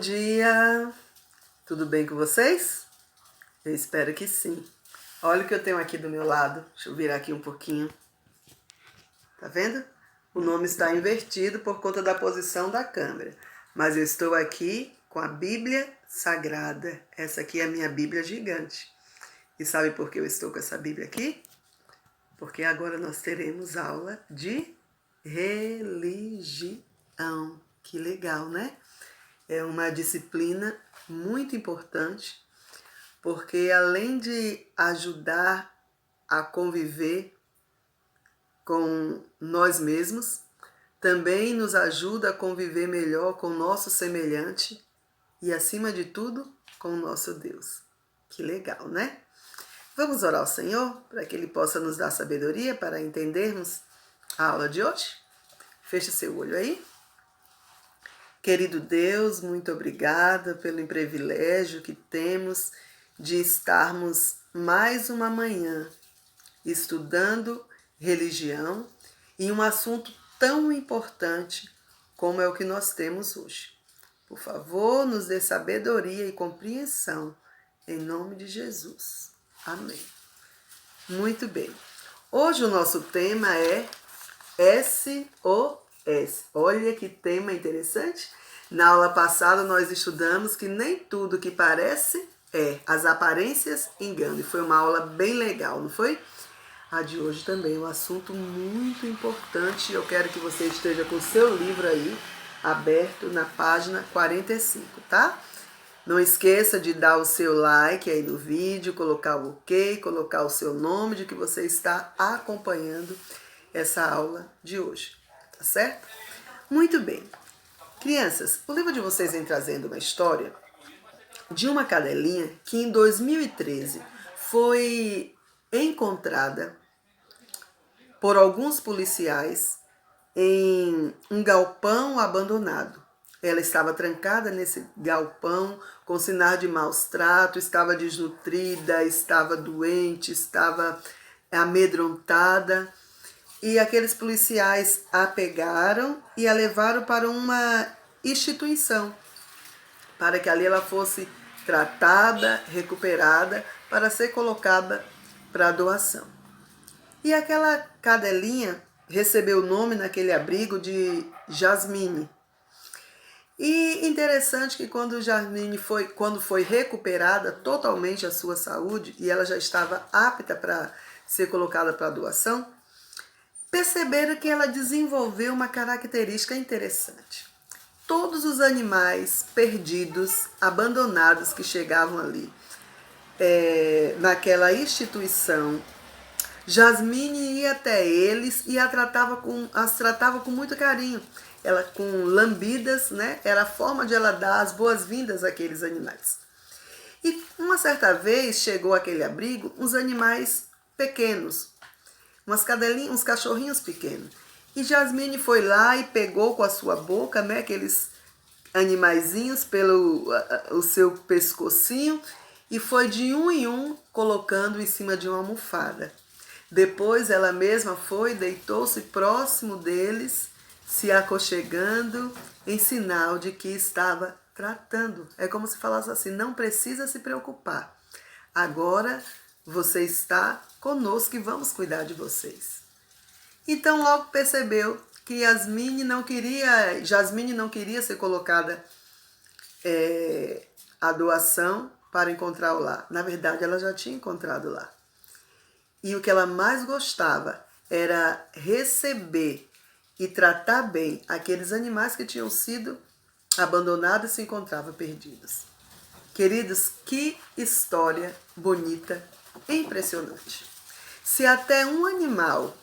dia! Tudo bem com vocês? Eu espero que sim. Olha o que eu tenho aqui do meu lado. Deixa eu virar aqui um pouquinho. Tá vendo? O nome está invertido por conta da posição da câmera. Mas eu estou aqui com a Bíblia Sagrada. Essa aqui é a minha Bíblia gigante. E sabe por que eu estou com essa Bíblia aqui? Porque agora nós teremos aula de religião. Que legal, né? É uma disciplina muito importante, porque além de ajudar a conviver com nós mesmos, também nos ajuda a conviver melhor com o nosso semelhante e, acima de tudo, com o nosso Deus. Que legal, né? Vamos orar ao Senhor para que Ele possa nos dar sabedoria para entendermos a aula de hoje? Feche seu olho aí. Querido Deus, muito obrigada pelo privilégio que temos de estarmos mais uma manhã estudando religião e um assunto tão importante como é o que nós temos hoje. Por favor, nos dê sabedoria e compreensão, em nome de Jesus. Amém. Muito bem. Hoje o nosso tema é SOS. Olha que tema interessante. Na aula passada nós estudamos que nem tudo que parece é. As aparências enganam. E foi uma aula bem legal, não foi? A de hoje também é um assunto muito importante. Eu quero que você esteja com o seu livro aí aberto na página 45, tá? Não esqueça de dar o seu like aí no vídeo, colocar o ok, colocar o seu nome de que você está acompanhando essa aula de hoje, tá certo? Muito bem. Crianças, o livro de vocês vem trazendo uma história de uma cadelinha que em 2013 foi encontrada por alguns policiais em um galpão abandonado. Ela estava trancada nesse galpão com sinal de maus tratos, estava desnutrida, estava doente, estava amedrontada. E aqueles policiais a pegaram e a levaram para uma instituição, para que ali ela fosse tratada, recuperada, para ser colocada para doação. E aquela cadelinha recebeu o nome naquele abrigo de Jasmine. E interessante que quando Jasmine foi recuperada totalmente a sua saúde e ela já estava apta para ser colocada para doação, perceberam que ela desenvolveu uma característica interessante. Todos os animais perdidos, abandonados que chegavam ali, naquela instituição, Jasmine ia até eles e as tratava com muito carinho. Ela com lambidas, né? Era a forma de ela dar as boas-vindas àqueles animais. E uma certa vez chegou àquele abrigo uns animais pequenos, umas cadelinhas, uns cachorrinhos pequenos. E Jasmine foi lá e pegou com a sua boca, né, aqueles animaizinhos pelo o seu pescocinho e foi de um em um colocando em cima de uma almofada. Depois ela mesma foi, deitou-se próximo deles, se aconchegando em sinal de que estava tratando. É como se falasse assim, não precisa se preocupar. Agora você está conosco e vamos cuidar de vocês. Então logo percebeu que Jasmine não queria ser colocada a doação para encontrá-lo lá. Na verdade, ela já tinha encontrado lá. E o que ela mais gostava era receber e tratar bem aqueles animais que tinham sido abandonados e se encontravam perdidos. Queridos, que história bonita, impressionante. Se até um animal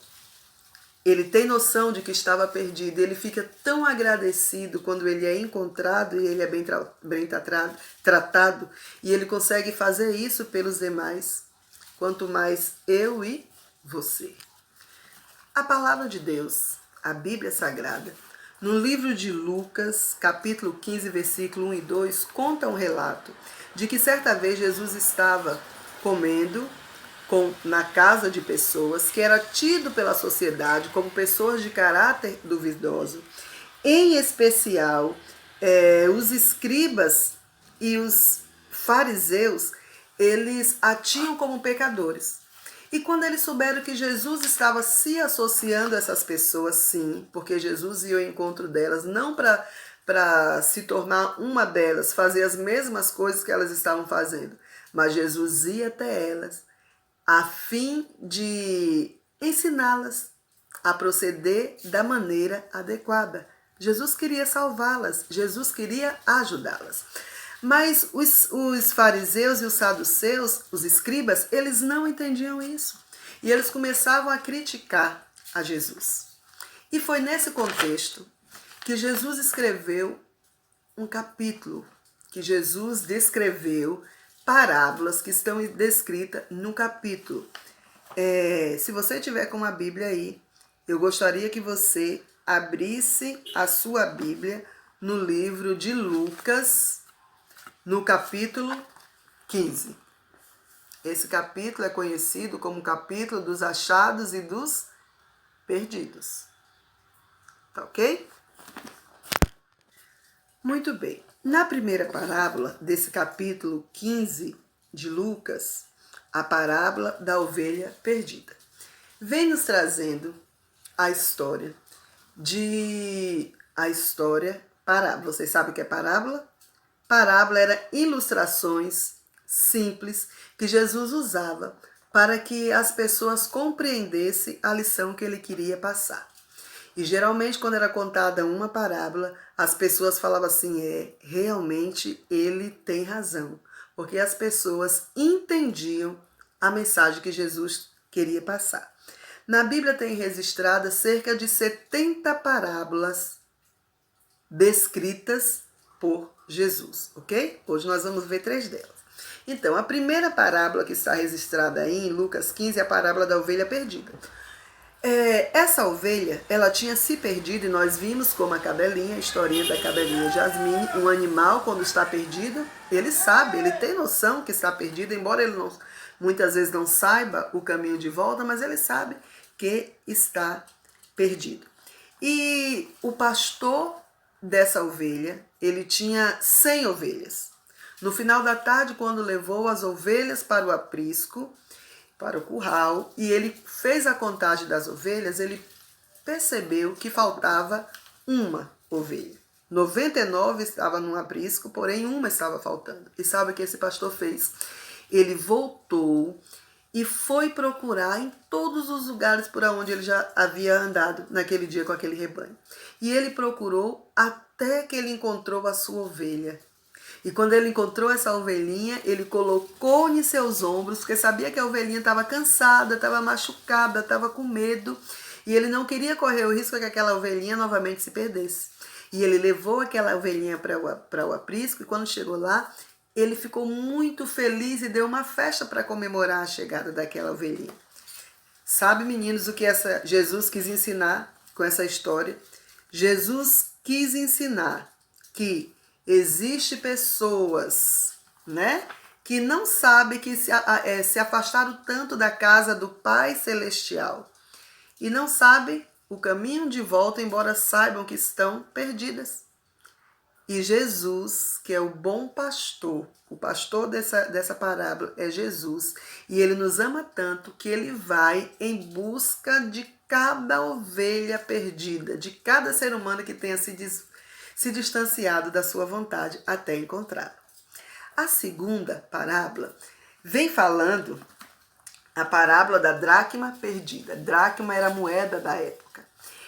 ele tem noção de que estava perdido, ele fica tão agradecido quando ele é encontrado e ele é bem tratado, e ele consegue fazer isso pelos demais, quanto mais eu e você. A palavra de Deus, a Bíblia Sagrada, no livro de Lucas, capítulo 15, versículo 1 e 2, conta um relato de que certa vez Jesus estava comendo na casa de pessoas que era tido pela sociedade como pessoas de caráter duvidoso, em especial os escribas e os fariseus, eles a tinham como pecadores. E quando eles souberam que Jesus estava se associando a essas pessoas, sim, porque Jesus ia ao encontro delas, não para se tornar uma delas, fazer as mesmas coisas que elas estavam fazendo, mas Jesus ia até elas a fim de ensiná-las a proceder da maneira adequada. Jesus queria salvá-las, Jesus queria ajudá-las. Mas os fariseus e os saduceus, os escribas, eles não entendiam isso. E eles começavam a criticar a Jesus. E foi nesse contexto que Jesus escreveu um capítulo, que Jesus descreveu parábolas que estão descritas no capítulo. Se você tiver com uma Bíblia aí, eu gostaria que você abrisse a sua Bíblia no livro de Lucas, no capítulo 15. Esse capítulo é conhecido como o capítulo dos achados e dos perdidos. Tá ok? Muito bem. Na primeira parábola desse capítulo 15 de Lucas, a parábola da ovelha perdida, vem nos trazendo a história parábola. Vocês sabem o que é parábola? Parábola era ilustrações simples que Jesus usava para que as pessoas compreendessem a lição que ele queria passar. E geralmente quando era contada uma parábola, as pessoas falavam assim, realmente ele tem razão. Porque as pessoas entendiam a mensagem que Jesus queria passar. Na Bíblia tem registradas cerca de 70 parábolas descritas por Jesus, ok? Hoje nós vamos ver 3 delas. Então, a primeira parábola que está registrada aí em Lucas 15 é a parábola da ovelha perdida. Essa ovelha, ela tinha se perdido e nós vimos como a cadelinha, a historinha da cadelinha Jasmine, um animal quando está perdido, ele sabe, ele tem noção que está perdido, embora ele muitas vezes não saiba o caminho de volta, mas ele sabe que está perdido. E o pastor dessa ovelha, ele tinha 100 ovelhas. No final da tarde, quando levou as ovelhas para o aprisco, para o curral, e ele fez a contagem das ovelhas, ele percebeu que faltava uma ovelha. 99 estava no aprisco, porém uma estava faltando. E sabe o que esse pastor fez? Ele voltou e foi procurar em todos os lugares por onde ele já havia andado naquele dia com aquele rebanho. E ele procurou até que ele encontrou a sua ovelha. E quando ele encontrou essa ovelhinha, ele colocou em seus ombros, porque sabia que a ovelhinha estava cansada, estava machucada, estava com medo. E ele não queria correr o risco que aquela ovelhinha novamente se perdesse. E ele levou aquela ovelhinha para o aprisco e quando chegou lá, ele ficou muito feliz e deu uma festa para comemorar a chegada daquela ovelhinha. Sabe, meninos, o que Jesus quis ensinar com essa história? Jesus quis ensinar que existem pessoas, né, que não sabem que se afastaram tanto da casa do Pai Celestial e não sabem o caminho de volta, embora saibam que estão perdidas. E Jesus, que é o bom pastor, o pastor dessa parábola é Jesus, e ele nos ama tanto que ele vai em busca de cada ovelha perdida, de cada ser humano que tenha se distanciado da sua vontade até encontrá-lo. A segunda parábola vem falando a parábola da dracma perdida. Dracma era a moeda da época.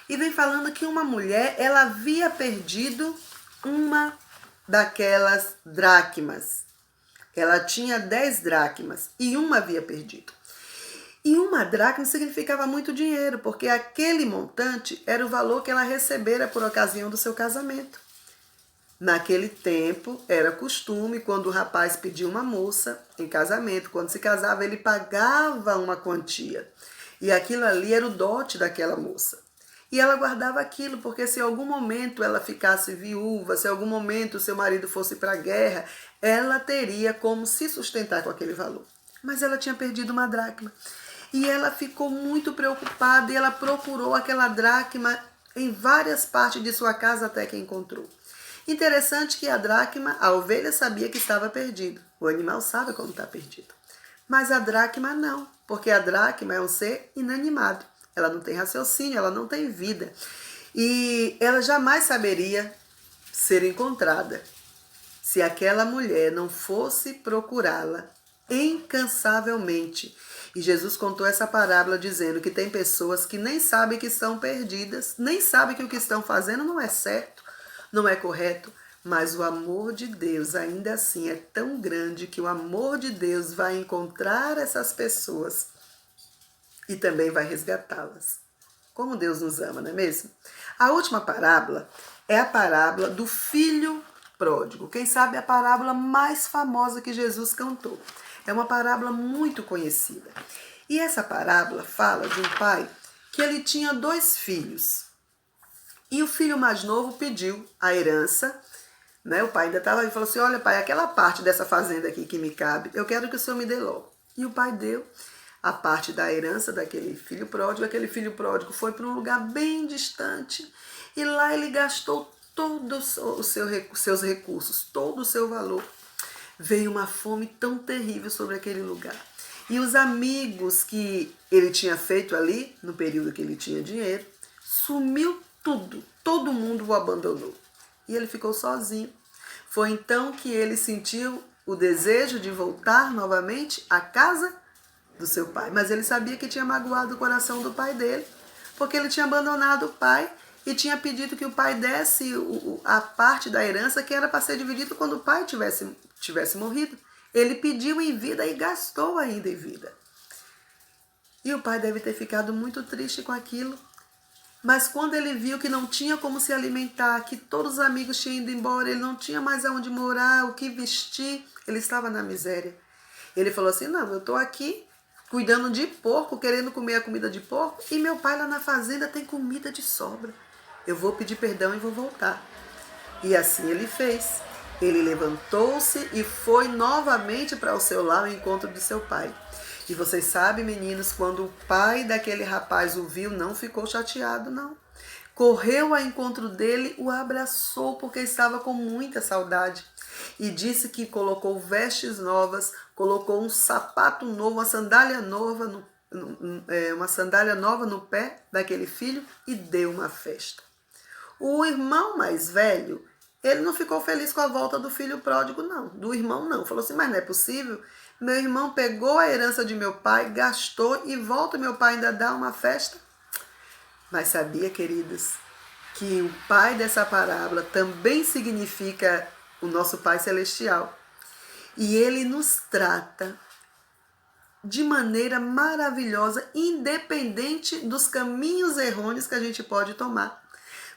E vem falando que uma mulher, ela havia perdido uma daquelas dracmas. Ela tinha 10 dracmas e uma havia perdido. E uma dracma significava muito dinheiro, porque aquele montante era o valor que ela recebera por ocasião do seu casamento. Naquele tempo, era costume, quando o rapaz pedia uma moça em casamento, quando se casava, ele pagava uma quantia. E aquilo ali era o dote daquela moça. E ela guardava aquilo, porque se em algum momento ela ficasse viúva, se em algum momento o seu marido fosse para a guerra, ela teria como se sustentar com aquele valor. Mas ela tinha perdido uma dracma. E ela ficou muito preocupada e ela procurou aquela dracma em várias partes de sua casa até que encontrou. Interessante que a dracma, a ovelha sabia que estava perdido. O animal sabe quando está perdido. Mas a dracma não, porque a dracma é um ser inanimado. Ela não tem raciocínio, ela não tem vida. E ela jamais saberia ser encontrada se aquela mulher não fosse procurá-la incansavelmente. E Jesus contou essa parábola dizendo que tem pessoas que nem sabem que estão perdidas, nem sabem que o que estão fazendo não é certo, não é correto, mas o amor de Deus ainda assim é tão grande que o amor de Deus vai encontrar essas pessoas e também vai resgatá-las. Como Deus nos ama, não é mesmo? A última parábola é a parábola do filho pródigo. Quem sabe é a parábola mais famosa que Jesus cantou. É uma parábola muito conhecida. E essa parábola fala de um pai que ele tinha 2 filhos. E o filho mais novo pediu a herança, né? O pai ainda estava aí e falou assim, olha pai, aquela parte dessa fazenda aqui que me cabe, eu quero que o senhor me dê logo. E o pai deu a parte da herança daquele filho pródigo. Aquele filho pródigo foi para um lugar bem distante e lá ele gastou todos os seus recursos, todo o seu valor. Veio uma fome tão terrível sobre aquele lugar. E os amigos que ele tinha feito ali, no período que ele tinha dinheiro, sumiu tudo. Todo mundo o abandonou. E ele ficou sozinho. Foi então que ele sentiu o desejo de voltar novamente à casa do seu pai. Mas ele sabia que tinha magoado o coração do pai dele, porque ele tinha abandonado o pai e tinha pedido que o pai desse a parte da herança que era para ser dividido quando o pai tivesse morrido. Ele pediu em vida e gastou ainda em vida. E o pai deve ter ficado muito triste com aquilo. Mas quando ele viu que não tinha como se alimentar, que todos os amigos tinham ido embora, ele não tinha mais aonde morar, o que vestir, ele estava na miséria. Ele falou assim, não, eu estou aqui cuidando de porco, querendo comer a comida de porco, e meu pai lá na fazenda tem comida de sobra. Eu vou pedir perdão e vou voltar. E assim ele fez. Ele levantou-se e foi novamente para o seu lar ao encontro de seu pai. E vocês sabem, meninos, quando o pai daquele rapaz o viu, não ficou chateado, não. Correu ao encontro dele, o abraçou porque estava com muita saudade. E disse que colocou vestes novas, colocou um sapato novo, uma sandália nova no pé daquele filho e deu uma festa. O irmão mais velho, ele não ficou feliz com a volta do filho pródigo, não. Do irmão, não. Falou assim, mas não é possível. Meu irmão pegou a herança de meu pai, gastou e volta meu pai ainda dá uma festa. Mas sabia, queridos, que o pai dessa parábola também significa o nosso Pai Celestial. E ele nos trata de maneira maravilhosa, independente dos caminhos errôneos que a gente pode tomar.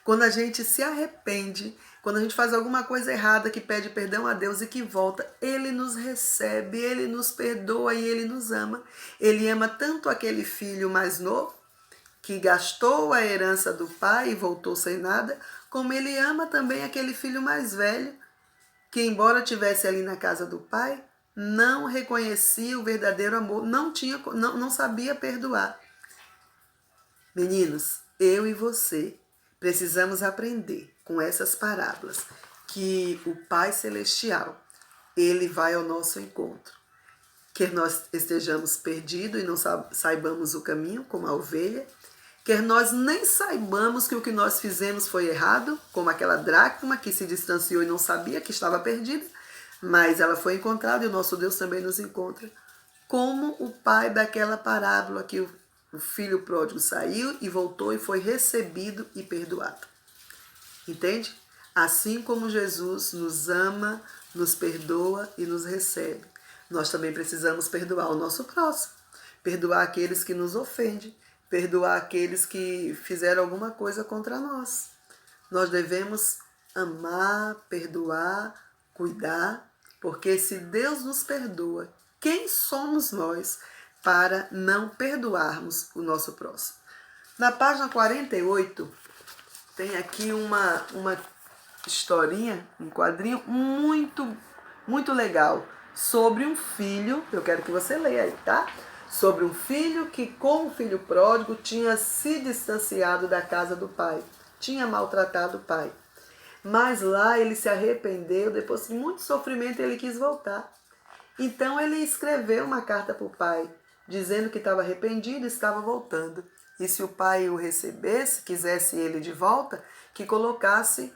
Quando a gente se arrepende, quando a gente faz alguma coisa errada, que pede perdão a Deus e que volta, Ele nos recebe, Ele nos perdoa e Ele nos ama. Ele ama tanto aquele filho mais novo, que gastou a herança do pai e voltou sem nada, como Ele ama também aquele filho mais velho, que embora estivesse ali na casa do pai, não reconhecia o verdadeiro amor, não sabia perdoar. Meninos, eu e você precisamos aprender com essas parábolas que o Pai Celestial, ele vai ao nosso encontro. Quer nós estejamos perdidos e não saibamos o caminho, como a ovelha, quer nós nem saibamos que o que nós fizemos foi errado, como aquela dracma que se distanciou e não sabia que estava perdida, mas ela foi encontrada e o nosso Deus também nos encontra. Como o pai daquela parábola que o filho pródigo saiu e voltou e foi recebido e perdoado. Entende? Assim como Jesus nos ama, nos perdoa e nos recebe, nós também precisamos perdoar o nosso próximo, perdoar aqueles que nos ofendem, perdoar aqueles que fizeram alguma coisa contra nós. Nós devemos amar, perdoar, cuidar, porque se Deus nos perdoa, quem somos nós para não perdoarmos o nosso próximo? Na página 48, tem aqui uma historinha, um quadrinho muito legal, sobre um filho, eu quero que você leia aí, tá? Sobre um filho que, como filho pródigo, tinha se distanciado da casa do pai, tinha maltratado o pai. Mas lá ele se arrependeu, depois de muito sofrimento ele quis voltar. Então ele escreveu uma carta para o pai, dizendo que estava arrependido e estava voltando. E se o pai o recebesse, quisesse ele de volta, que colocasse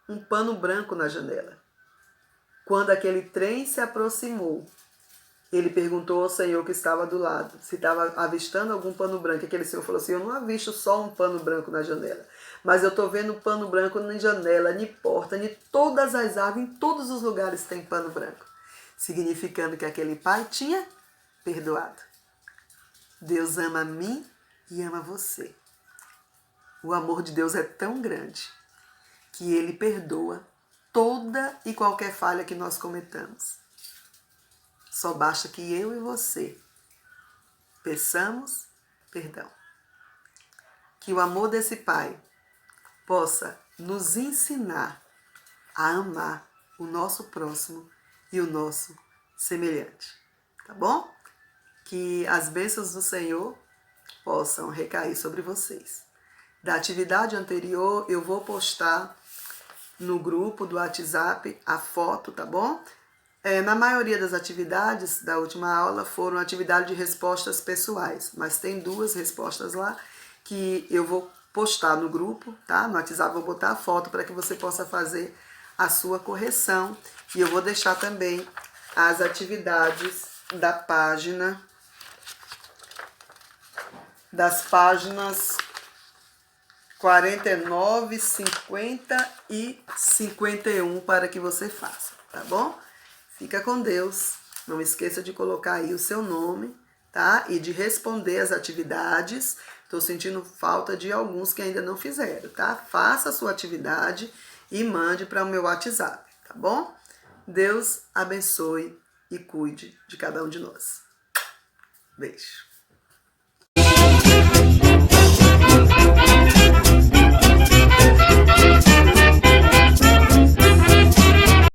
um pano branco na janela. Quando aquele trem se aproximou, ele perguntou ao senhor que estava do lado se estava avistando algum pano branco. Aquele senhor falou assim: eu não avisto só um pano branco na janela, mas eu estou vendo pano branco na janela, em porta, em todas as árvores, em todos os lugares tem pano branco. Significando que aquele pai tinha perdoado. Deus ama a mim e ama você. O amor de Deus é tão grande que ele perdoa toda e qualquer falha que nós cometamos. Só basta que eu e você peçamos perdão. Que o amor desse Pai possa nos ensinar a amar o nosso próximo e o nosso semelhante. Tá bom? Que as bênçãos do Senhor possam recair sobre vocês. Da atividade anterior, eu vou postar no grupo do WhatsApp a foto, tá bom? Na maioria das atividades da última aula foram atividades de respostas pessoais, mas tem 2 respostas lá que eu vou postar no grupo, tá? No WhatsApp vou botar a foto para que você possa fazer a sua correção. E eu vou deixar também as atividades da página, das páginas 49, 50 e 51 para que você faça, tá bom? Fica com Deus. Não esqueça de colocar aí o seu nome, tá? E de responder as atividades. Estou sentindo falta de alguns que ainda não fizeram, tá? Faça a sua atividade e mande para o meu WhatsApp, tá bom? Deus abençoe e cuide de cada um de nós. Beijo.